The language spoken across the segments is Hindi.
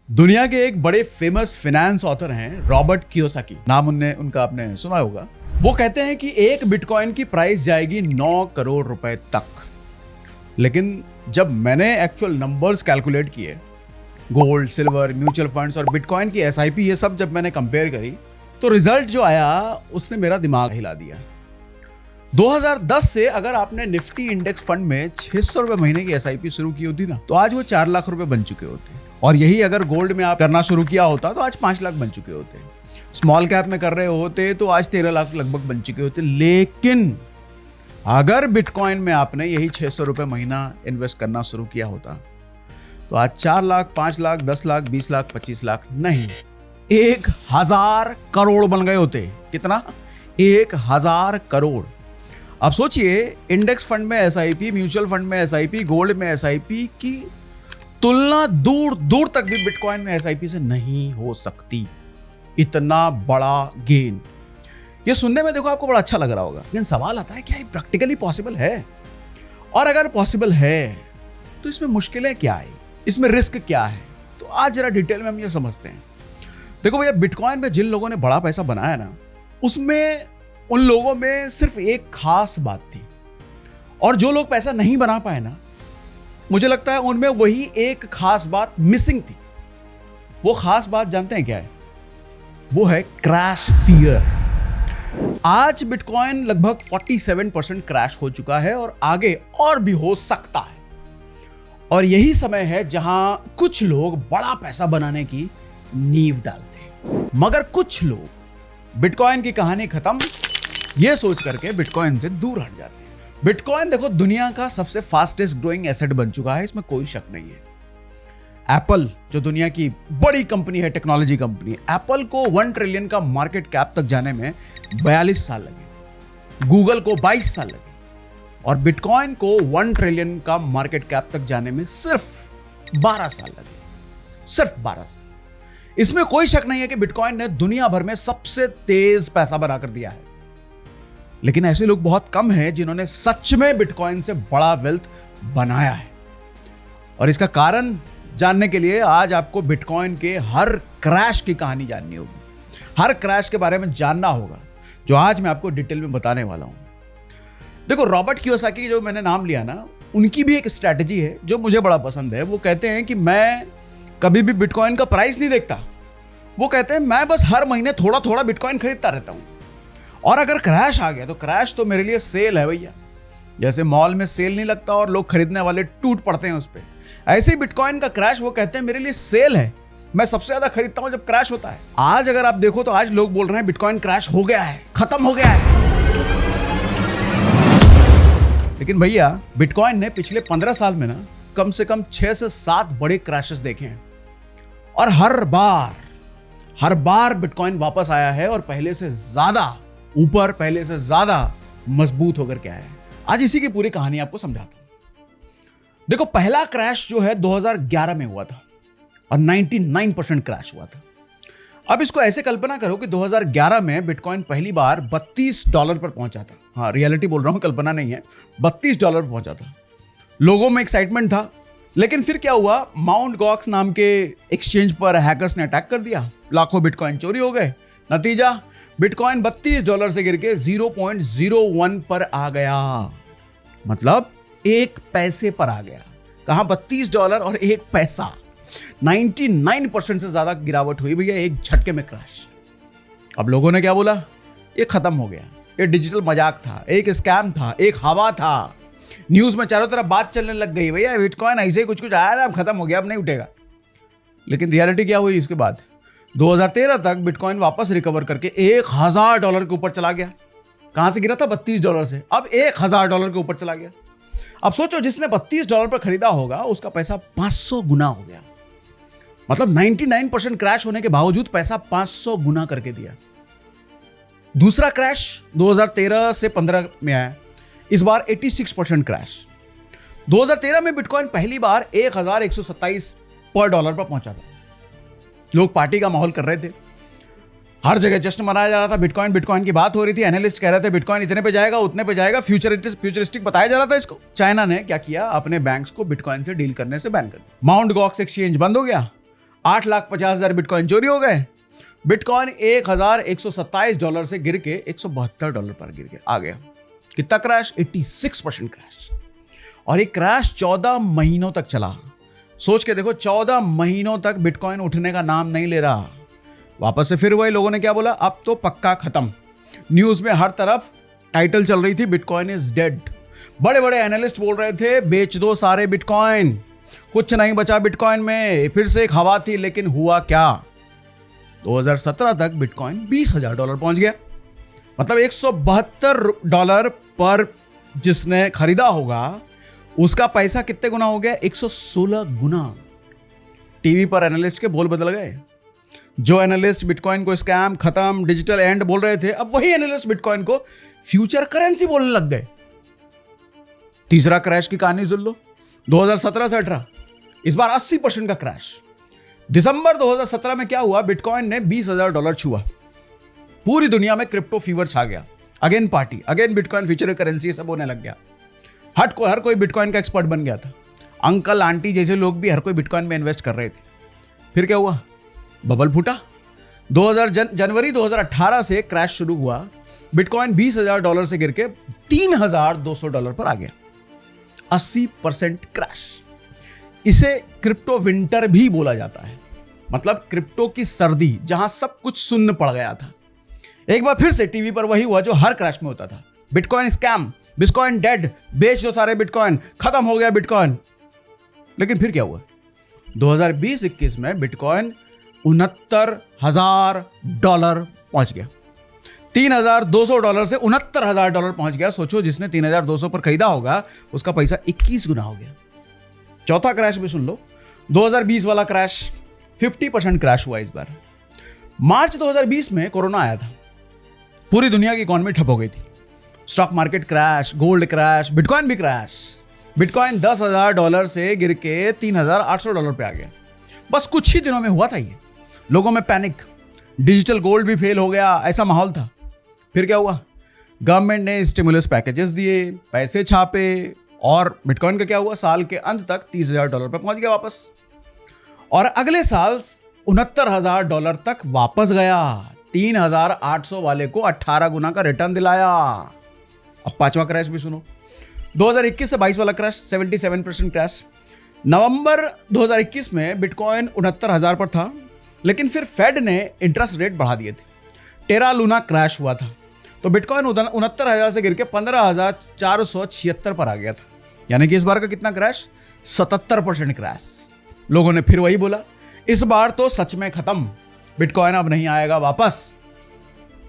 दुनिया के एक बड़े फेमस फाइनेंस ऑथर हैं रॉबर्ट कियोसाकी, नाम उनका आपने सुना होगा। वो कहते हैं कि एक बिटकॉइन की प्राइस जाएगी 9 करोड़ रुपए तक। लेकिन जब मैंने एक्चुअल नंबर्स कैलकुलेट किए, गोल्ड, सिल्वर, म्यूचुअल फंड्स और बिटकॉइन की एसआईपी, ये सब जब मैंने कंपेयर करी, तो रिजल्ट जो आया उसने मेरा दिमाग हिला दिया। 2010 से अगर आपने निफ्टी इंडेक्स फंड में 600 रुपए महीने की एसआईपी शुरू की होती ना, तो आज वो 4 लाख रुपए बन चुके होते। और यही अगर गोल्ड में आप करना शुरू किया होता तो आज 5 लाख बन चुके होते। स्मॉल कैप में कर रहे होते तो आज 13 लाख लगभग बन चुके होते। लेकिन अगर बिटकॉइन में आपने यही 600 रुपए महीना इन्वेस्ट करना शुरू किया होता तो आज 4 लाख, 5 लाख, 10 लाख, 20 लाख, 25 लाख नहीं, 1000 करोड़ बन गए होते। कितना? 1000 करोड़। अब सोचिए, इंडेक्स फंड में एसआईपी, म्यूचुअल फंड में एसआईपी, गोल्ड में एसआईपी की तुलना दूर दूर तक भी बिटकॉइन में एसआईपी से नहीं हो सकती। इतना बड़ा गेन। ये सुनने में देखो आपको बड़ा अच्छा लग रहा होगा, लेकिन सवाल आता है क्या ये प्रैक्टिकली पॉसिबल है? और अगर पॉसिबल है तो इसमें मुश्किलें क्या है, इसमें रिस्क क्या है? तो आज जरा डिटेल में हम ये समझते हैं। देखो भैया, बिटकॉइन में जिन लोगों ने बड़ा पैसा बनाया ना, उसमें उन लोगों में सिर्फ एक खास बात थी। और जो लोग पैसा नहीं बना पाए ना, मुझे लगता है उनमें वही एक खास बात मिसिंग थी। वो खास बात जानते हैं क्या है? वो है क्रैश फियर। आज बिटकॉइन लगभग 47% क्रैश हो चुका है और आगे और भी हो सकता है। और यही समय है जहां कुछ लोग बड़ा पैसा बनाने की नींव डालते हैं, मगर कुछ लोग बिटकॉइन की कहानी खत्म ये सोच करके बिटकॉइन से दूर हट जाते हैं। बिटकॉइन देखो दुनिया का सबसे फास्टेस्ट ग्रोइंग एसेट बन चुका है, इसमें कोई शक नहीं है। एप्पल जो दुनिया की बड़ी कंपनी है, टेक्नोलॉजी कंपनी, एप्पल को 1 ट्रिलियन का मार्केट कैप तक जाने में 42 साल लगे, गूगल को 22 साल लगे, और बिटकॉइन को 1 ट्रिलियन का मार्केट कैप तक जाने में सिर्फ 12 साल लगे। सिर्फ 12 साल। इसमें कोई शक नहीं है कि बिटकॉइन ने दुनिया भर में सबसे तेज पैसा बनाकर दिया है। लेकिन ऐसे लोग बहुत कम हैं जिन्होंने सच में बिटकॉइन से बड़ा वेल्थ बनाया है। और इसका कारण जानने के लिए आज आपको बिटकॉइन के हर क्रैश की कहानी जाननी होगी, हर क्रैश के बारे में जानना होगा, जो आज मैं आपको डिटेल में बताने वाला हूं। देखो, रॉबर्ट कियोसाकी जो मैंने नाम लिया ना, उनकी भी एक स्ट्रैटेजी है जो मुझे बड़ा पसंद है। वो कहते हैं कि मैं कभी भी बिटकॉइन का प्राइस नहीं देखता। वो कहते हैं मैं बस हर महीने थोड़ा थोड़ा बिटकॉइन खरीदता रहता हूं, और अगर क्रैश आ गया तो क्रैश तो मेरे लिए सेल है भैया। जैसे मॉल में सेल नहीं लगता और लोग खरीदने वाले टूट पड़ते हैं उस पर, ऐसे ही बिटकॉइन का क्रैश वो कहते हैं मेरे लिए सेल है। मैं सबसे ज्यादा खरीदता हूं जब क्रैश होता है। आज अगर आप देखो तो आज लोग बोल रहे हैं बिटकॉइन क्रैश हो गया है, खत्म हो गया है। लेकिन भैया, बिटकॉइन ने पिछले 15 साल में ना कम से कम 6 से 7 बड़े क्रैशेस देखे हैं, और हर बार बिटकॉइन वापस आया है और पहले से ज्यादा ऊपर, पहले से ज्यादा मजबूत होकर के आया है। आज इसी की पूरी कहानी आपको समझाता हूं। देखो, पहला क्रैश जो है 2011 में हुआ था और 99% क्रैश हुआ था। अब इसको ऐसे कल्पना करो कि 2011 में बिटकॉइन पहली बार $32 पर पहुंचा था। हाँ, रियलिटी बोल रहा हूं, कल्पना नहीं है। $32 पर पहुंचा था। लोगों में एक्साइटमेंट था। लेकिन फिर क्या हुआ? माउंट गॉक्स नाम के एक्सचेंज पर हैकर्स ने अटैक कर दिया, लाखों बिटकॉइन चोरी हो गए। नतीजा, बिटकॉइन $32 से गिर के 0.01 पर आ गया। मतलब 1 पैसे पर आ गया। कहां $32 और 1 पैसा। 99% से ज्यादा गिरावट हुई भैया, एक झटके में क्रैश। अब लोगों ने क्या बोला? ये खत्म हो गया, ये डिजिटल मजाक था, एक स्कैम था, एक हवा था। न्यूज में चारों तरफ बात चलने लग गई, भैया बिटकॉइन ऐसे ही कुछ कुछ आया था, अब खत्म हो गया, अब नहीं उठेगा। लेकिन रियलिटी क्या हुई इसके बाद? 2013 तक बिटकॉइन वापस रिकवर करके $1000 के ऊपर चला गया। कहां से गिरा था? $32 से, अब $1000 के ऊपर चला गया। अब सोचो, जिसने $32 पर खरीदा होगा उसका पैसा 500 गुना हो गया। मतलब 99% क्रैश होने के बावजूद पैसा 500 गुना करके दिया। दूसरा क्रैश 2013 से 15 में आया, इस बार 86% क्रैश। 2013 में बिटकॉइन पहली बार 1127 पर डॉलर पर पहुंचा था। लोग पार्टी का माहौल कर रहे थे, हर जगह जश्न मनाया जा रहा था। बिटकॉइन की बात हो रही थी। एनालिस्ट कह रहे थे बिटकॉइन इतने पे जाएगा, उतने पे जाएगा, फ्यूचरिस्टिक बताया जा रहा था इसको। चाइना ने क्या किया? अपने बैंक्स को बिटकॉइन से डील करने से बैन कर दिया। माउंट गॉक्स एक्सचेंज बंद हो गया। 8,50,000 बिटकॉइन चोरी हो गए। बिटकॉइन $1,127 से गिर के $172 पर गिर के आ गया। कितना क्रैश? 86% क्रैश। और ये क्रैश 14 महीनों तक चला। सोच के देखो, 14 महीनों तक बिटकॉइन उठने का नाम नहीं ले रहा। वापस से फिर वही लोगों ने क्या बोला, अब तो पक्का खत्म। न्यूज में हर तरफ टाइटल चल रही थी, बिटकॉइन इज डेड। बड़े बड़े एनालिस्ट बोल रहे थे बेच दो सारे बिटकॉइन, कुछ नहीं बचा बिटकॉइन में। फिर से एक हवा थी, लेकिन हुआ क्या? 2017 तक बिटकॉइन $20,000 पहुंच गया। मतलब $172 पर जिसने खरीदा होगा उसका पैसा कितने गुना हो गया? 116 गुना। टीवी पर एनालिस्ट के बोल बदल गए। जो एनालिस्ट बिटकॉइन को स्कैम, खत्म, डिजिटल एंड बोल रहे थे, अब वही एनालिस्ट बिटकॉइन को फ्यूचर करेंसी बोलने लग गए। तीसरा क्रैश की कहानी सुन लो। 2017 से 18, इस बार 80% का क्रैश। दिसंबर 2017 में क्या हुआ? बिटकॉइन ने $20,000 छुआ। पूरी दुनिया में क्रिप्टो फीवर छा गया। Again party, again bitcoin future currency, सब होने लग गया। हर कोई बिटकॉइन का एक्सपर्ट बन गया था। अंकल आंटी जैसे लोग भी हर कोई बिटकॉइन में इन्वेस्ट कर रहे थे। फिर क्या हुआ? बबल फूटा। जनवरी 2018 से क्रैश शुरू हुआ। बिटकॉइन $20,000 से गिर के $3,200 पर आ गया। 80% क्रैश। इसे क्रिप्टो विंटर भी बोला जाता है। मतलब क्रिप्टो की सर्दी, जहां सब कुछ सुन्न पड़ गया था। एक बार फिर से टीवी पर वही हुआ जो हर क्रैश में होता था। बिटकॉइन स्कैम, बिटकॉइन डेड, बेच दो सारे बिटकॉइन, खत्म हो गया बिटकॉइन। लेकिन फिर क्या हुआ? 2020-21 में बिटकॉइन $69,000 पहुंच गया। $3,200 से $69,000 पहुंच गया। सोचो, जिसने 3,200 पर खरीदा होगा उसका पैसा 21 गुना हो गया। चौथा क्रैश भी सुन लो। 2020 वाला क्रैश, 50% क्रैश हुआ इस बार। मार्च 2020 में कोरोना आया था। पूरी दुनिया की इकॉनमी ठप हो गई थी। Stock market crash, gold crash, bitcoin भी क्रैश। बिटकॉइन $10,000 से गिर के $3,800 पे आ गया। बस कुछ ही दिनों में हुआ था ये। लोगों में पैनिक, डिजिटल गोल्ड भी फेल हो गया, ऐसा माहौल था। फिर क्या हुआ? गवर्नमेंट ने स्टिमुलस पैकेजेस दिए, पैसे छापे, और बिटकॉइन का क्या हुआ? साल के अंत तक $30,000 पे पहुंच गया वापस। और अगले साल $69,000 तक वापस गया। 3,800 वाले को 18 गुना का रिटर्न दिलाया। अब पांचवा क्रैश भी सुनो। 2021 से 22 वाला क्रैश, 77% क्रैश। नवंबर 2021 में बिटकॉइन 69,000 पर था, लेकिन फिर फेड ने इंटरेस्ट रेट बढ़ा दिए थे। टेरा लूना क्रैश हुआ था, तो बिटकॉइन 69,000 से गिर के 15,476 पर आ गया था। यानी कि इस बार का कितना क्रैश? 77% क्रैश। लोगों ने फिर वही बोला, इस बार तो सच में खत्म, बिटकॉइन अब नहीं आएगा वापस।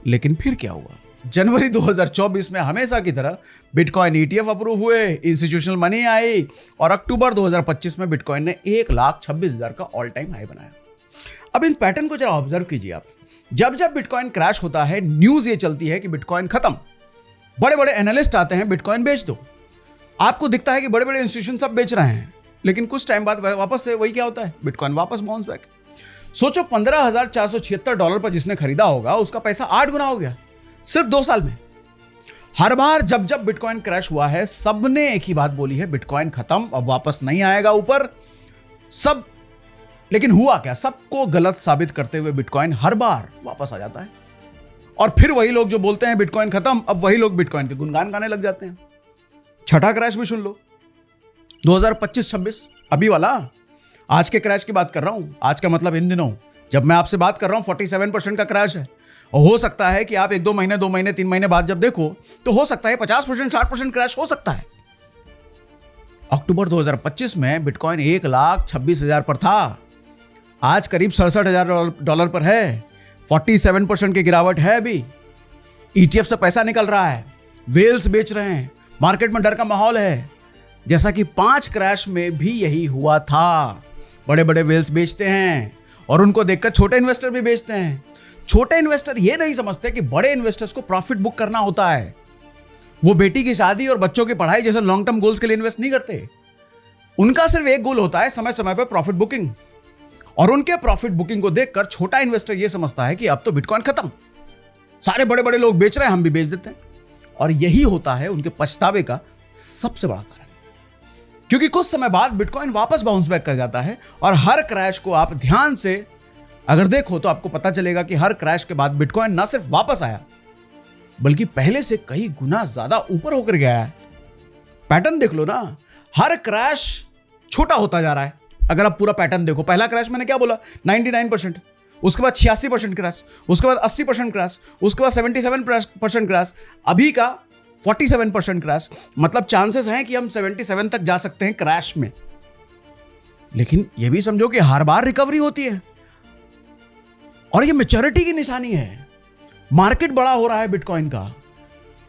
लेकिन फिर क्या हुआ? जनवरी 2024 में हमेशा की तरह बिटकॉइन ETF अप्रूव हुए, इंस्टीट्यूशनल मनी आई, और अक्टूबर 2025 में बिटकॉइन ने 1,26,000 का ऑल टाइम हाई बनाया। अब इन पैटर्न को जरा ऑब्जर्व कीजिए आप। जब जब बिटकॉइन क्रैश होता है, न्यूज ये चलती है कि बिटकॉइन खत्म। बड़े बड़े एनालिस्ट आते हैं, बिटकॉइन बेच दो। आपको दिखता है कि बड़े बड़े इंस्टीट्यूशन सब बेच रहे हैं, लेकिन कुछ टाइम बाद वापस से वही क्या होता है? बिटकॉइन वापस बाउंस बैक। सोचो, $15,476 पर जिसने खरीदा होगा उसका पैसा 8 गुना हो गया सिर्फ 2 साल में। हर बार जब जब बिटकॉइन क्रैश हुआ है, सबने एक ही बात बोली है, बिटकॉइन खत्म, अब वापस नहीं आएगा ऊपर सब। लेकिन हुआ क्या? सबको गलत साबित करते हुए बिटकॉइन हर बार वापस आ जाता है। और फिर वही लोग जो बोलते हैं बिटकॉइन खत्म, अब वही लोग बिटकॉइन के गुणगान गाने लग जाते हैं। छठा क्रैश भी सुन लो। 2025-26 अभी वाला, आज के क्रैश की बात कर रहा हूं। आज का मतलब इन दिनों जब मैं आपसे बात कर रहा हूं 47% का क्रैश है। और हो सकता है कि आप 1-2 महीने, 2 महीने, 3 महीने बाद जब देखो तो हो सकता है 50%, 60% क्रैश हो सकता है। अक्टूबर 2025 में बिटकॉइन 1,26,000 पर था, आज करीब $67,000 पर है। 47% की गिरावट है। अभी ETF से पैसा निकल रहा है, वेल्स बेच रहे हैं, मार्केट में डर का माहौल है। जैसा कि 5 क्रैश में भी यही हुआ था। बड़े बड़े वेल्स बेचते हैं और उनको देखकर छोटे इन्वेस्टर भी बेचते हैं। छोटे इन्वेस्टर ये नहीं समझते कि बड़े इन्वेस्टर्स को प्रॉफिट बुक करना होता है। वो बेटी की शादी और बच्चों की पढ़ाई जैसे लॉन्ग टर्म गोल्स के लिए इन्वेस्ट नहीं करते। उनका सिर्फ एक गोल होता है, समय समय पर प्रॉफिट बुकिंग। और उनके प्रॉफिट बुकिंग को देखकर छोटा इन्वेस्टर ये समझता है कि अब तो बिटकॉइन खत्म, सारे बड़े बड़े लोग बेच रहे हैं, हम भी बेच देते हैं। और यही होता है उनके पछतावे का सबसे बड़ा कारण। क्योंकि कुछ समय बाद बिटकॉइन वापस बाउंस बैक कर जाता है और हर क्रैश को आप ध्यान से अगर देखो तो आपको पता चलेगा कि हर क्रैश के बाद बिटकॉइन ना सिर्फ वापस आया बल्कि पहले से कई गुना ज्यादा ऊपर होकर गया है। पैटर्न देख लो ना, हर क्रैश छोटा होता जा रहा है। अगर आप पूरा पैटर्न देखो, पहला क्रैश मैंने क्या बोला 99%, उसके बाद 86% क्रैश, उसके बाद 80% क्रैश, उसके बाद 77% क्रैश, अभी का 47% क्रैश। मतलब चांसेस हैं कि हम 77 तक जा सकते हैं क्रैश में। लेकिन यह भी समझो कि हर बार रिकवरी होती है और यह मैच्योरिटी की निशानी है। मार्केट बड़ा हो रहा है बिटकॉइन का।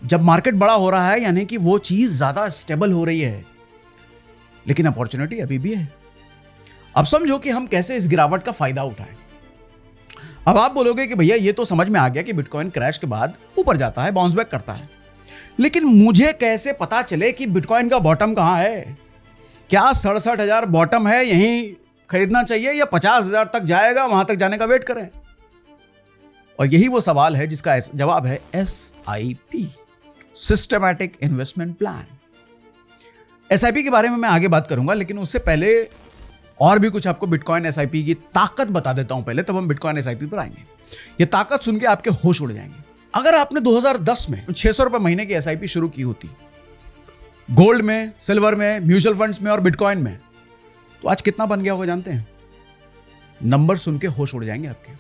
जब मार्केट बड़ा हो रहा है यानी कि वो चीज ज्यादा स्टेबल हो रही है, लेकिन अपॉर्चुनिटी अभी भी है। अब समझो कि हम कैसे इस गिरावट का फायदा उठाएं। अब आप बोलोगे कि भैया ये तो समझ में आ गया कि बिटकॉइन क्रैश के बाद ऊपर जाता है, बाउंस बैक करता है, लेकिन मुझे कैसे पता चले कि बिटकॉइन का बॉटम कहां है? क्या 67,000 बॉटम है, यहीं खरीदना चाहिए, या 50,000 तक जाएगा, वहां तक जाने का वेट करें? और यही वो सवाल है जिसका जवाब है SIP, systematic investment plan. SIP के बारे में मैं आगे बात करूंगा, लेकिन उससे पहले और भी कुछ आपको बिटकॉइन SIP की ताकत बता देता हूं पहले, तब हम बिटकॉइन SIP पर आएंगे। ये ताकत सुन के आपके होश उड़ जाएंगे। अगर आपने 2010 में 600 रुपए महीने की SIP शुरू की होती, गोल्ड में, सिल्वर में, म्यूचुअल फंड्स में और बिटकॉइन में, तो आज कितना बन गया होगा जानते हैं? नंबर सुन के होश उड़ जाएंगे आपके।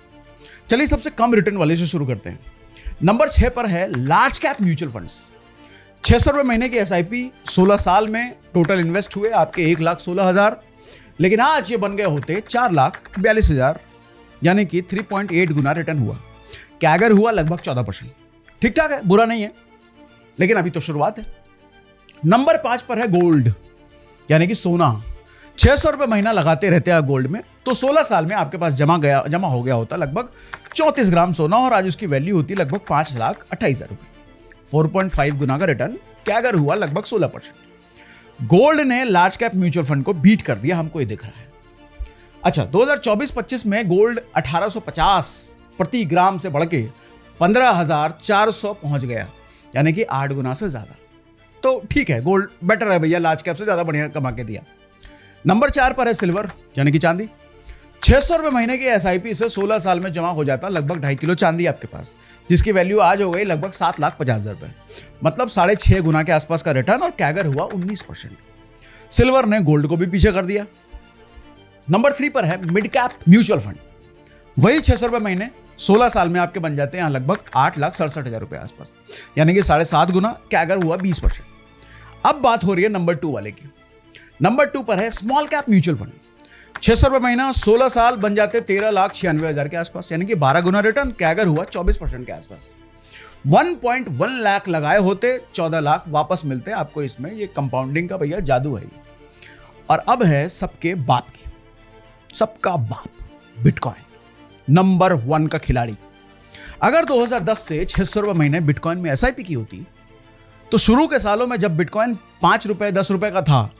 चलिए सबसे कम रिटर्न वाले से शुरू करते हैं। नंबर 6 पर है लार्ज कैप म्यूचुअल फंड्स। 600 रुपए महीने की SIP, 16 साल में टोटल इन्वेस्ट हुए आपके 1,16,000, लेकिन आज ये बन गए होते 4,42,000, यानी कि 3.8 गुना रिटर्न हुआ। कैगर हुआ लगभग 14%। ठीक ठाक है, बुरा नहीं है, लेकिन अभी तो शुरुआत है। नंबर 5 पर है गोल्ड, यानी कि सोना। 600 रुपए महीना लगाते रहते हैं गोल्ड में, तो 16 साल में आपके पास जमा हो गया होता लगभग 34 ग्राम सोना, और आज उसकी वैल्यू होती लगभग 5,28,000 रुपए। 4.5 गुना का रिटर्न, कैगर हुआ लगभग 16%। गोल्ड ने लार्ज कैप म्यूचुअल फंड को बीट कर दिया, हमको ये दिख रहा है। अच्छा, 2024-25 में गोल्ड 1850 प्रति ग्राम से बढ़ के 15,400 पहुंच गया, यानी कि 8 गुना से ज्यादा। तो ठीक है, गोल्ड बेटर है भैया, लार्ज कैप से ज्यादा बढ़िया कमा के दिया। नंबर 4 पर है सिल्वर, यानी कि चांदी। 600 रुपए महीने की SIP से 16 साल में जमा हो जाता लगभग 2.5 किलो चांदी आपके पास, जिसकी वैल्यू आज हो गई लगभग 7,50,000 रुपए। मतलब 6.5 गुना के आसपास का रिटर्न, और कैगर हुआ 19%। सिल्वर ने गोल्ड को भी पीछे कर दिया। नंबर 3 पर है मिड कैप म्यूचुअल फंड। वही 600 रुपए महीने 16 साल में आपके बन जाते हैं यहाँ लगभग 8,67,000 रुपए आसपास, यानी कि 7.5 गुना, कैगर हुआ 20%। अब बात हो रही है नंबर 2 वाले की। नंबर 2 पर है स्मॉल कैप म्यूचुअल फंड। 600 रुपए महीना, 16 साल बन जाते 13,96,000 के आसपास, यानी कि 12 गुना रिटर्न, कैगर हुआ 24% के आसपास। 1.1 लाख लगाए होते 14 लाख वापस मिलते आपको इसमें। ये कंपाउंडिंग का भैया जादू है। और अब है सबके बाप की, सबका बाप बिटकॉइन, नंबर 1 का खिलाड़ी। अगर 2010 से 600 रुपए महीने बिटकॉइन में SIP की होती, तो शुरू के सालों में जब बिटकॉइन 5 रुपए 10 रुपए का था,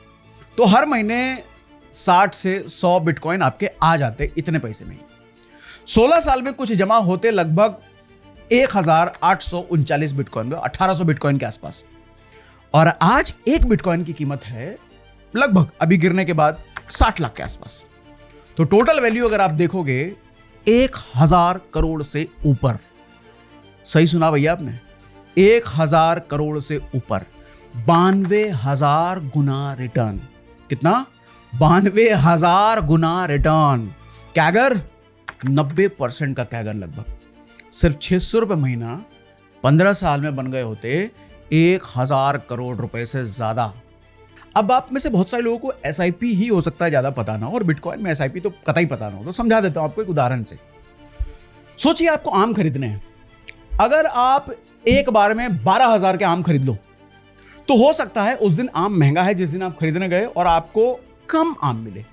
तो हर महीने 60 से 100 बिटकॉइन आपके आ जाते इतने पैसे में। 16 साल में कुछ जमा होते लगभग 1,839 बिटकॉइन, 1,800 बिटकॉइन के आसपास। और आज एक बिटकॉइन की कीमत है लगभग, अभी गिरने के बाद, 60 लाख के आसपास। तो टोटल वैल्यू अगर आप देखोगे 1,000 करोड़ से ऊपर। सही सुना भैया आपने, 1,000 करोड़ से ऊपर, 92,000 गुना रिटर्न। कितना? 92,000 गुना रिटर्न। कैगर 90% का कैगर लगभग। सिर्फ 600 रुपए महीना 15 साल में बन गए होते 1,000 करोड़ रुपए से ज्यादा। अब आप में से बहुत सारे लोगों को SIP ही हो सकता है ज्यादा पता ना हो, और बिटकॉइन में SIP तो कतई पता ना हो। तो समझा देता हूं आपको एक उदाहरण से। सोचिए आपको आम खरीदने हैं। अगर आप एक बार में 12,000 के आम खरीद लो, तो हो सकता है उस दिन आम महंगा है जिस दिन आप खरीदने गए, और आपको कम आम मिले।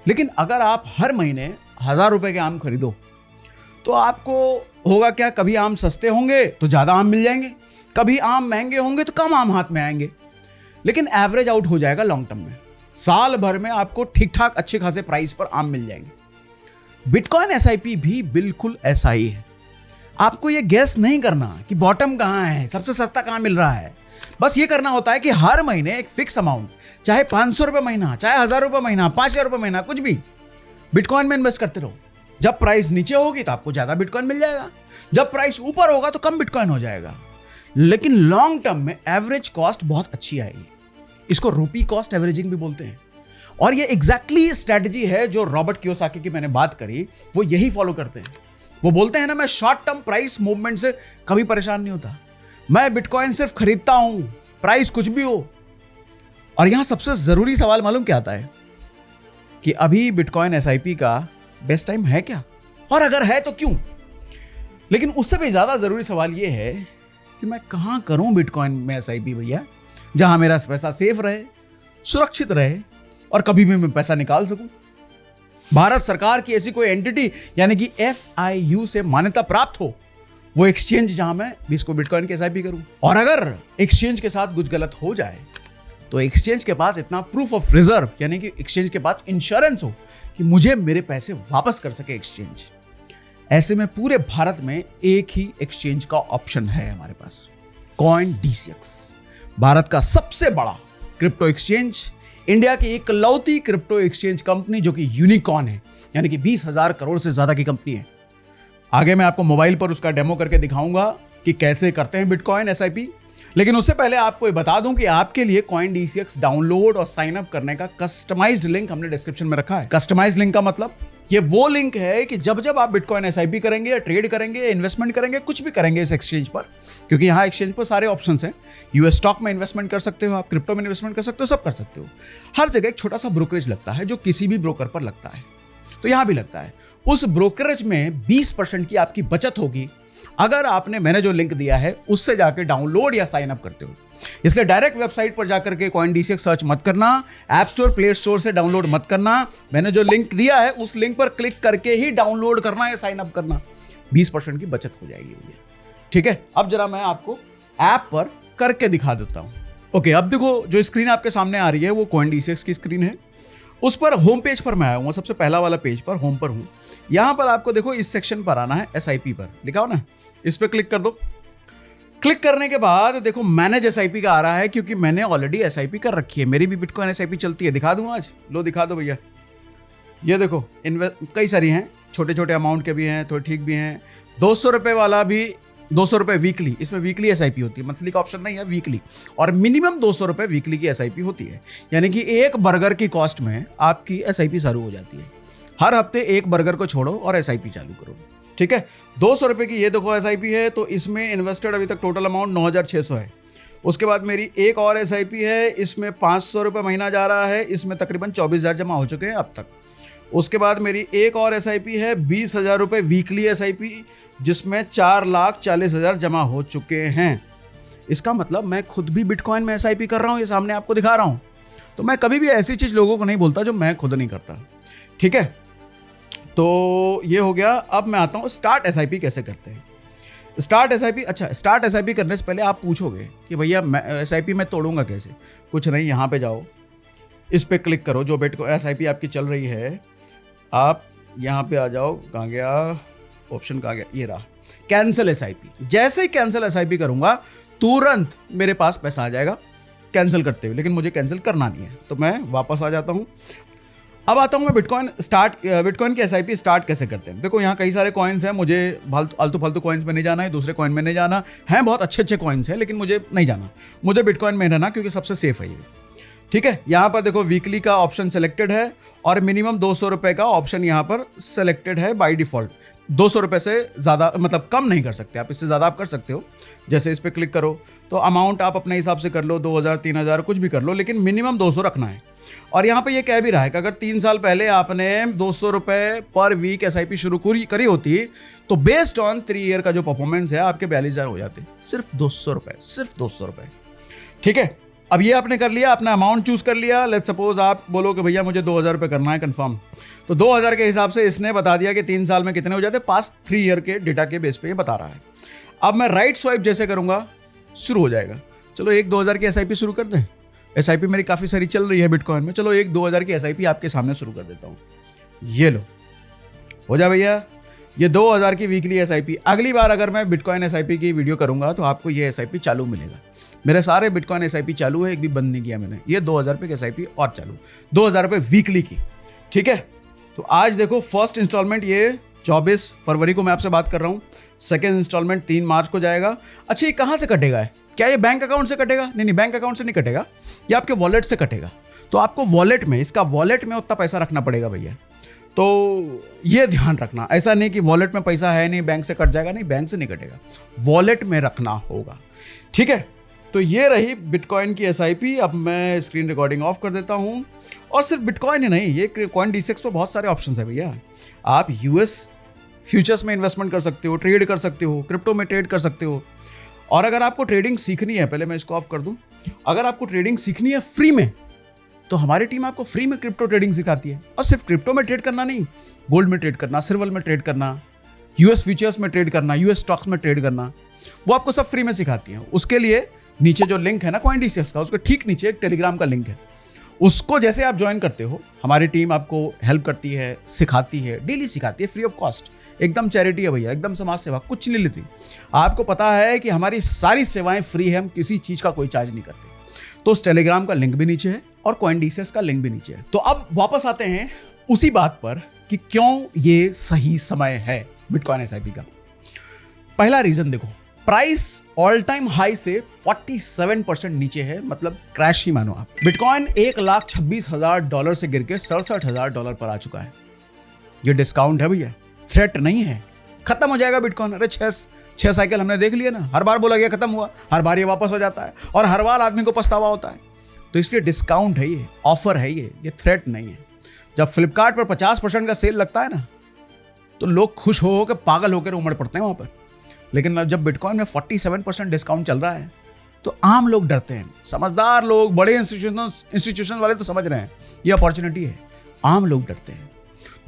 लेकिन अगर आप हर महीने 1,000 रुपए के आम खरीदो, तो आपको होगा क्या, कभी आम सस्ते होंगे तो ज्यादा आम मिल जाएंगे, कभी आम महंगे होंगे तो कम आम हाथ में आएंगे, लेकिन एवरेज आउट हो जाएगा लॉन्ग टर्म में। साल भर में आपको ठीक ठाक अच्छे खासे प्राइस पर आम मिल जाएंगे। बिटकॉइन SIP भी बिल्कुल ऐसा ही है। आपको यह गेस नहीं करना कि बॉटम कहां है, सबसे सस्ता कहां मिल रहा है। बस ये करना होता है कि हर महीने एक फिक्स अमाउंट, चाहे 500 रुपये महीना, चाहे 1000 रुपये महीना, 5000 रुपये महीना, कुछ भी, बिटकॉइन में इन्वेस्ट करते रहो। जब प्राइस नीचे होगी तो आपको ज्यादा बिटकॉइन मिल जाएगा, जब प्राइस ऊपर होगा तो कम बिटकॉइन हो जाएगा, लेकिन लॉन्ग टर्म में एवरेज कॉस्ट बहुत अच्छी आएगी। इसको रूपी कॉस्ट एवरेजिंग भी बोलते हैं। और ये एग्जैक्टली स्ट्रेटजी है जो रॉबर्ट कियोसाकी की मैंने बात करी, वो यही फॉलो करते हैं। वो बोलते हैं ना, मैं शॉर्ट टर्म प्राइस मूवमेंट से कभी परेशान नहीं होता, मैं बिटकॉइन सिर्फ खरीदता हूं, प्राइस कुछ भी हो। और यहां सबसे जरूरी सवाल मालूम क्या आता है कि अभी बिटकॉइन एसआईपी का बेस्ट टाइम है क्या, और अगर है तो क्यों। लेकिन उससे भी ज्यादा जरूरी सवाल यह है कि मैं कहां करूं बिटकॉइन में एसआईपी भैया, जहां मेरा पैसा सेफ रहे, सुरक्षित रहे और कभी भी मैं पैसा निकाल सकूं। भारत सरकार की ऐसी कोई एंटिटी यानी कि FIU से मान्यता प्राप्त हो वो एक्सचेंज जहां मैं भी इसको बिटकॉइन की एसआईपी करूं। और अगर एक्सचेंज के साथ कुछ गलत हो जाए तो एक्सचेंज के पास इतना प्रूफ ऑफ रिजर्व यानी कि एक्सचेंज के पास इंश्योरेंस हो कि मुझे मेरे पैसे वापस कर सके एक्सचेंज। ऐसे में पूरे भारत में एक ही एक्सचेंज का ऑप्शन है हमारे पास, CoinDCX, भारत का सबसे बड़ा क्रिप्टो एक्सचेंज, इंडिया की इकलौती क्रिप्टो एक्सचेंज कंपनी जो कि यूनिकॉर्न है, यानी कि 20,000 करोड़ से ज्यादा की कंपनी है। आगे मैं आपको मोबाइल पर उसका डेमो करके दिखाऊंगा कि कैसे करते हैं बिटकॉइन एसआईपी। लेकिन उससे पहले आपको ये बता दूं कि आपके लिए CoinDCX डाउनलोड और साइन अप करने का कस्टमाइज्ड लिंक हमने डिस्क्रिप्शन में रखा है। कस्टमाइज्ड लिंक का मतलब ये वो लिंक है कि जब जब आप बिटकॉइन एसआईपी करेंगे या ट्रेड करेंगे या इन्वेस्टमेंट करेंगे, कुछ भी करेंगे इस एक्सचेंज पर, क्योंकि यहाँ एक्सचेंज पर सारे ऑप्शंस हैं। यूएस स्टॉक में इन्वेस्टमेंट कर सकते हो, आप क्रिप्टो में इन्वेस्टमेंट कर सकते हो, सब कर सकते हो। हर जगह एक छोटा सा ब्रोकरेज लगता है जो किसी भी ब्रोकर पर लगता है, तो यहां भी लगता है। उस ब्रोकरेज में 20% की आपकी बचत होगी अगर आपने मैंने जो लिंक दिया है उससे जाकर डाउनलोड या साइन अप करते हो। इसलिए डायरेक्ट वेबसाइट पर जाकर के CoinDCX सर्च मत करना, ऐप स्टोर प्ले स्टोर से डाउनलोड मत करना, मैंने जो लिंक दिया है उस लिंक पर क्लिक करके ही डाउनलोड करना या साइन अप करना। 20% की बचत हो जाएगी भैया, ठीक है। अब जरा मैं आपको ऐप पर करके दिखा देता हूं। ओके, अब देखो जो स्क्रीन आपके सामने आ रही है वो CoinDCX की स्क्रीन है। उस पर होम पेज पर मैं आया हूँ, सबसे पहला वाला पेज पर होम पर हूँ। यहाँ पर आपको देखो इस सेक्शन पर आना है, SIP पर लिखा हो ना, इस पर क्लिक कर दो। क्लिक करने के बाद देखो मैनेज SIP का आ रहा है, क्योंकि मैंने ऑलरेडी SIP कर रखी है, मेरी भी बिटकॉइन SIP चलती है। दिखा दूँ आज, लो दिखा दो भैया। ये देखो कई सारी हैं, छोटे छोटे अमाउंट के भी हैं, थोड़े ठीक भी हैं। 200 रुपये वाला भी, 200 रुपये वीकली, इसमें वीकली SIP होती है, मंथली का ऑप्शन नहीं है, वीकली। और मिनिमम 200 रुपये वीकली की SIP होती है, यानी कि एक बर्गर की कॉस्ट में आपकी SIP शुरू हो जाती है। हर हफ्ते एक बर्गर को छोड़ो और SIP चालू करो, ठीक है। 200 रुपये की ये देखो SIP है, तो इसमें इन्वेस्टेड अभी तक टोटल अमाउंट 9,600 है। उसके बाद मेरी एक और SIP है, इसमें 500 रुपये महीना जा रहा है, इसमें तकरीबन 24,000 जमा हो चुके हैं अब तक। उसके बाद मेरी एक और SIP है 20,000 रुपये वीकली SIP, जिसमें 4,40,000 जमा हो चुके हैं। इसका मतलब मैं खुद भी बिटकॉइन में SIP कर रहा हूँ, ये सामने आपको दिखा रहा हूँ। तो मैं कभी भी ऐसी चीज़ लोगों को नहीं बोलता जो मैं खुद नहीं करता, ठीक है। तो ये हो गया। अब मैं आता हूँ स्टार्ट SIP कैसे करते हैं। स्टार्ट SIP, अच्छा स्टार्ट SIP करने से पहले आप पूछोगे कि भैया SIP मैं तोड़ूंगा कैसे। कुछ नहीं, यहाँ पे जाओ, इस पे क्लिक करो, जो SIP आपकी चल रही है, आप यहाँ पे आ जाओ। कहाँ गया ऑप्शन, कहाँ गया, ये रहा, कैंसिल SIP। जैसे ही कैंसिल SIP करूँगा तुरंत मेरे पास पैसा आ जाएगा कैंसिल करते हुए, लेकिन मुझे कैंसिल करना नहीं है, तो मैं वापस आ जाता हूँ। अब आता हूँ मैं बिटकॉइन की SIP स्टार्ट कैसे करते हैं। देखो यहाँ कई सारे कॉइन्स हैं, मुझे आलतू फालतू कॉइन्स में नहीं जाना है, दूसरे कॉइन में नहीं जाना है। बहुत अच्छे अच्छे कॉइन्स हैं, लेकिन मुझे नहीं जाना, मुझे बिटकॉइन में रहना, क्योंकि सबसे सेफ है ये, ठीक है। यहाँ पर देखो वीकली का ऑप्शन सेलेक्टेड है और मिनिमम 200 रुपये का ऑप्शन यहाँ पर सेलेक्टेड है बाय डिफॉल्ट। 200 रुपये से ज़्यादा, मतलब कम नहीं कर सकते आप, इससे ज़्यादा आप कर सकते हो। जैसे इस पर क्लिक करो तो अमाउंट आप अपने हिसाब से कर लो, 2,000 3,000 कुछ भी कर लो, लेकिन मिनिमम 200 रखना है। और यहाँ पे ये कह भी रहा है कि अगर 3 साल पहले आपने 200 रुपये पर वीक SIP शुरू करी होती तो बेस्ड ऑन 3 ईयर का जो परफॉर्मेंस है आपके 42,000 हो जाते। सिर्फ 200 रुपये, सिर्फ 200 रुपये, ठीक है। अब ये आपने कर लिया, अपना अमाउंट चूज कर लिया। लेट्स सपोज आप बोलो कि भैया मुझे 2,000 रुपये करना है कंफर्म, तो 2,000 के हिसाब से इसने बता दिया कि 3 साल में कितने हो जाते, पास्ट 3 ईयर के डेटा के बेस पे ये बता रहा है। अब मैं राइट स्वाइप जैसे करूंगा शुरू हो जाएगा। चलो एक 2,000 की SIP शुरू कर दें। SIP मेरी काफ़ी सारी चल रही है बिटकॉइन में, चलो एक 2,000 की SIP आपके सामने शुरू कर देता हूँ। ये लो, हो जा भैया। ये 2000 की वीकली एसआईपी। अगली बार अगर मैं बिटकॉइन एसआईपी की वीडियो करूंगा तो आपको ये एसआईपी चालू मिलेगा। मेरे सारे बिटकॉइन एसआईपी चालू है, एक भी बंद नहीं किया मैंने। ये 2000 रुपये की एसआईपी और चालू, 2000 रुपये वीकली की, ठीक है। तो आज देखो फर्स्ट इंस्टॉलमेंट ये 24 फरवरी को मैं आपसे बात कर रहा हूँ, सेकेंड इंस्टॉलमेंट 3 मार्च को जाएगा। अच्छा ये कहाँ से कटेगा है? क्या ये बैंक अकाउंट से कटेगा? नहीं, बैंक अकाउंट से नहीं कटेगा, ये आपके वॉलेट से कटेगा। तो आपको वॉलेट में, इसका वॉलेट में उतना पैसा रखना पड़ेगा भैया। तो ये ध्यान रखना, ऐसा नहीं कि वॉलेट में पैसा है नहीं बैंक से कट जाएगा, नहीं बैंक से नहीं कटेगा, वॉलेट में रखना होगा, ठीक है। तो ये रही बिटकॉइन की एसआईपी। अब मैं स्क्रीन रिकॉर्डिंग ऑफ कर देता हूँ। और सिर्फ बिटकॉइन ही नहीं, ये CoinDCX पर बहुत सारे ऑप्शन है भैया। आप यूएस फ्यूचर्स में इन्वेस्टमेंट कर सकते हो, ट्रेड कर सकते हो, क्रिप्टो में ट्रेड कर सकते हो। और अगर आपको ट्रेडिंग सीखनी है, पहले मैं इसको ऑफ कर दूं, अगर आपको ट्रेडिंग सीखनी है फ्री में, तो हमारी टीम आपको फ्री में क्रिप्टो ट्रेडिंग सिखाती है। और सिर्फ क्रिप्टो में ट्रेड करना नहीं, गोल्ड में ट्रेड करना, सिल्वर में ट्रेड करना, यूएस फ्यूचर्स में ट्रेड करना, यूएस स्टॉक्स में ट्रेड करना, वो आपको सब फ्री में सिखाती है। उसके लिए नीचे जो लिंक है ना CoinDCX का, उसके ठीक नीचे एक टेलीग्राम का लिंक है, उसको जैसे आप ज्वाइन करते हो, हमारी टीम आपको हेल्प करती है, सिखाती है, डेली सिखाती है, फ्री ऑफ कॉस्ट। एकदम चैरिटी है भैया, एकदम समाज सेवा, कुछ नहीं लेती। आपको पता है कि हमारी सारी सेवाएं फ्री है, हम किसी चीज का कोई चार्ज नहीं करते। तो उस टेलीग्राम का लिंक भी नीचे है और CoinDCX का लिंक भी नीचे है। तो अब वापस आते हैं उसी बात पर कि क्यों ये सही समय है बिटकॉइन एसआईपी का। पहला रीजन देखो, प्राइस ऑल टाइम हाई से 47% नीचे है, मतलब क्रैश ही मानो आप। बिटकॉइन $1,26,000 से गिर के $67,000 पर आ चुका है। ये डिस्काउंट है भैया, थ्रेट नहीं है। खत्म हो जाएगा बिटकॉइन। अरे छह साइकिल हमने देख लिया ना, हर बार बोला गया खत्म हुआ, हर बार ये वापस हो जाता है और हर बार आदमी को पछतावा होता है। तो इसलिए डिस्काउंट है, ये ऑफर है, ये थ्रेट नहीं है। जब फ्लिपकार्ट पर 50% का सेल लगता है ना, तो लोग खुश हो के पागल होकर उमड़ पड़ते हैं वहां पर। लेकिन जब बिटकॉइन में 47% डिस्काउंट चल रहा है, तो आम लोग डरते हैं। समझदार लोग, बड़े इंस्टीट्यूशन वाले तो समझ रहे हैं ये अपॉर्चुनिटी है, आम लोग डरते हैं।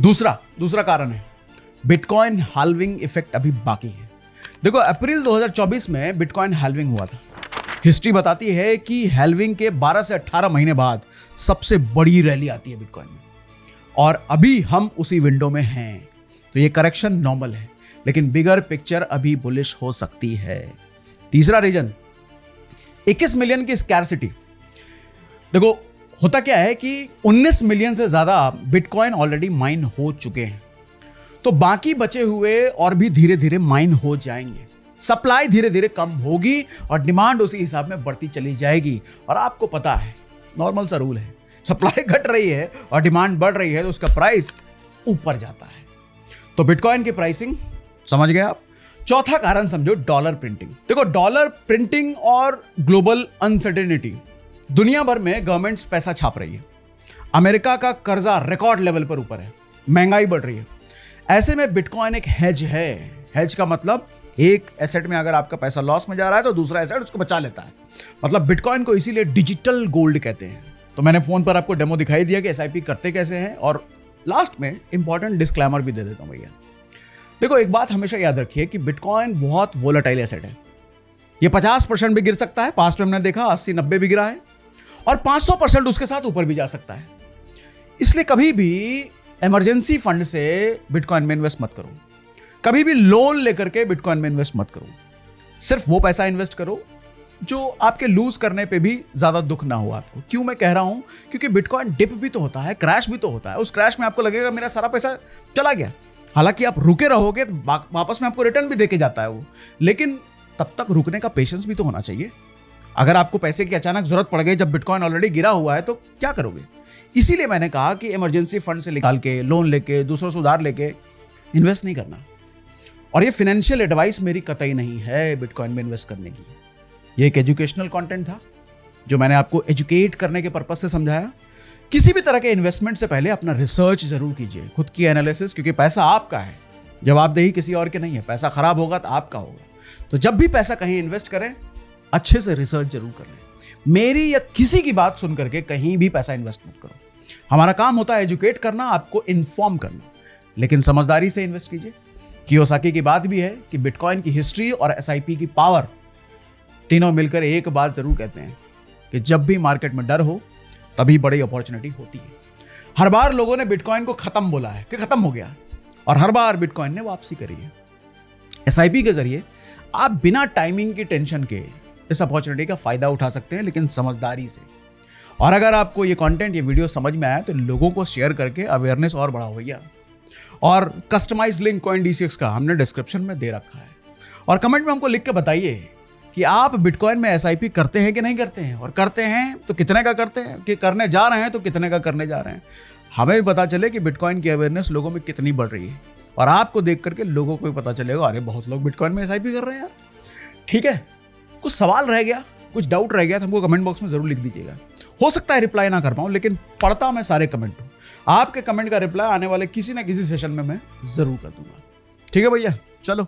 दूसरा कारण है, बिटकॉइन हाल्विंग इफेक्ट अभी बाकी है। देखो अप्रैल 2024 में बिटकॉइन हाल्विंग हुआ था। हिस्ट्री बताती है कि हाल्विंग के 12 से 18 महीने बाद सबसे बड़ी रैली आती है बिटकॉइन में, और अभी हम उसी विंडो में हैं। तो ये करेक्शन नॉर्मल है, लेकिन बिगर पिक्चर अभी बुलिश हो सकती है। तीसरा रीजन, 21 मिलियन की स्कैरसिटी। देखो होता क्या है कि 19 मिलियन से ज्यादा बिटकॉइन ऑलरेडी माइन हो चुके हैं, तो बाकी बचे हुए और भी धीरे धीरे माइन हो जाएंगे। सप्लाई धीरे धीरे कम होगी और डिमांड उसी हिसाब में बढ़ती चली जाएगी। और आपको पता है नॉर्मल सा रूल है, सप्लाई घट रही है और डिमांड बढ़ रही है तो उसका प्राइस ऊपर जाता है। तो बिटकॉइन की प्राइसिंग समझ गए आप। चौथा कारण समझो, डॉलर प्रिंटिंग। देखो डॉलर प्रिंटिंग और ग्लोबल अनसर्टेनिटी, दुनिया भर में गवर्नमेंट्स पैसा छाप रही है, अमेरिका का कर्जा रिकॉर्ड लेवल पर ऊपर है, महंगाई बढ़ रही है। ऐसे में बिटकॉइन एक हेज है। हेज का मतलब एक एसेट में अगर आपका पैसा लॉस में जा रहा है तो दूसरा एसेट उसको बचा लेता है। मतलब बिटकॉइन को इसीलिए डिजिटल गोल्ड कहते हैं। तो मैंने फोन पर आपको डेमो दिखाई दिया कि एसआईपी करते कैसे हैं, और लास्ट में इंपॉर्टेंट डिस्क्लेमर भी दे देता हूं भैया। देखो एक बात हमेशा याद रखिए कि बिटकॉइन बहुत वोलेटाइल एसेट है। ये 50% भी गिर सकता है, पास्ट में हमने देखा 80-90 भी गिरा है, और 500% उसके साथ ऊपर भी जा सकता है। इसलिए कभी भी इमरजेंसी फंड से बिटकॉइन में इन्वेस्ट मत करो, कभी भी लोन लेकर के बिटकॉइन में इन्वेस्ट मत करो। सिर्फ वो पैसा इन्वेस्ट करो जो आपके लूज करने पे भी ज्यादा दुख ना हो आपको। क्यों मैं कह रहा हूं? क्योंकि बिटकॉइन डिप भी तो होता है, क्रैश भी तो होता है। उस क्रैश में आपको लगेगा मेरा सारा पैसा चला गया, हालांकि आप रुके रहोगे तो वापस में आपको रिटर्न भी देके जाता है वो, लेकिन तब तक रुकने का पेशेंस भी तो होना चाहिए। अगर आपको पैसे की अचानक जरूरत पड़ गई जब बिटकॉइन ऑलरेडी गिरा हुआ है तो क्या करोगे? इसीलिए मैंने कहा कि इमरजेंसी फंड से निकाल के, लोन लेके, दूसरों से उधार लेके इन्वेस्ट नहीं करना। और ये फाइनेंशियल एडवाइस मेरी कतई नहीं है बिटकॉइन में इन्वेस्ट करने की। ये एक एजुकेशनल कंटेंट था जो मैंने आपको एजुकेट करने के पर्पस से समझाया। किसी भी तरह के इन्वेस्टमेंट से पहले अपना रिसर्च जरूर कीजिए, खुद की एनालिसिस, क्योंकि पैसा आपका है, जवाबदेही किसी और के नहीं है। पैसा खराब होगा तो आपका होगा। तो जब भी पैसा कहीं इन्वेस्ट करें, अच्छे से रिसर्च जरूर कर लें। मेरी या किसी की बात सुन करके कहीं भी पैसा इन्वेस्ट मत करो। हमारा काम होता है एजुकेट करना, आपको इन्फॉर्म करना, लेकिन समझदारी से इन्वेस्ट कीजिए। कियोसाकी की बात भी है कि बिटकॉइन की हिस्ट्री और एसआईपी की पावर तीनों मिलकर एक बात जरूर कहते हैं कि जब भी मार्केट में डर हो तभी बड़ी अपॉर्चुनिटी होती है। हर बार लोगों ने बिटकॉइन को खत्म बोला है कि खत्म हो गया, और हर बार बिटकॉइन ने वापसी करी है। एसआईपी के जरिए आप बिना टाइमिंग की टेंशन के इस अपॉर्चुनिटी का फायदा उठा सकते हैं, लेकिन समझदारी से। और अगर आपको ये कंटेंट, ये वीडियो समझ में आया तो लोगों को शेयर करके अवेयरनेस और बढ़ाओ भैया। और कस्टमाइज लिंक CoinDCX का हमने डिस्क्रिप्शन में दे रखा है। और कमेंट में हमको लिख के बताइए कि आप बिटकॉइन में एसआईपी करते हैं कि नहीं करते हैं, और करते हैं तो कितने का करते हैं, कि करने जा रहे हैं तो कितने का करने जा रहे हैं। हमें भी पता चले कि बिटकॉइन की अवेयरनेस लोगों में कितनी बढ़ रही है, और आपको देख करके लोगों को भी पता चलेगा अरे बहुत लोग बिटकॉइन में एसआईपी कर रहे हैं यार। ठीक है, कुछ सवाल रह गया, कुछ डाउट रह गया तो हमको कमेंट बॉक्स में जरूर लिख दीजिएगा। हो सकता है रिप्लाई ना कर पाऊँ, लेकिन पढ़ता मैं सारे कमेंट हूँ। आपके कमेंट का रिप्लाई आने वाले किसी ना किसी सेशन में मैं जरूर कर दूंगा। ठीक है भैया, चलो।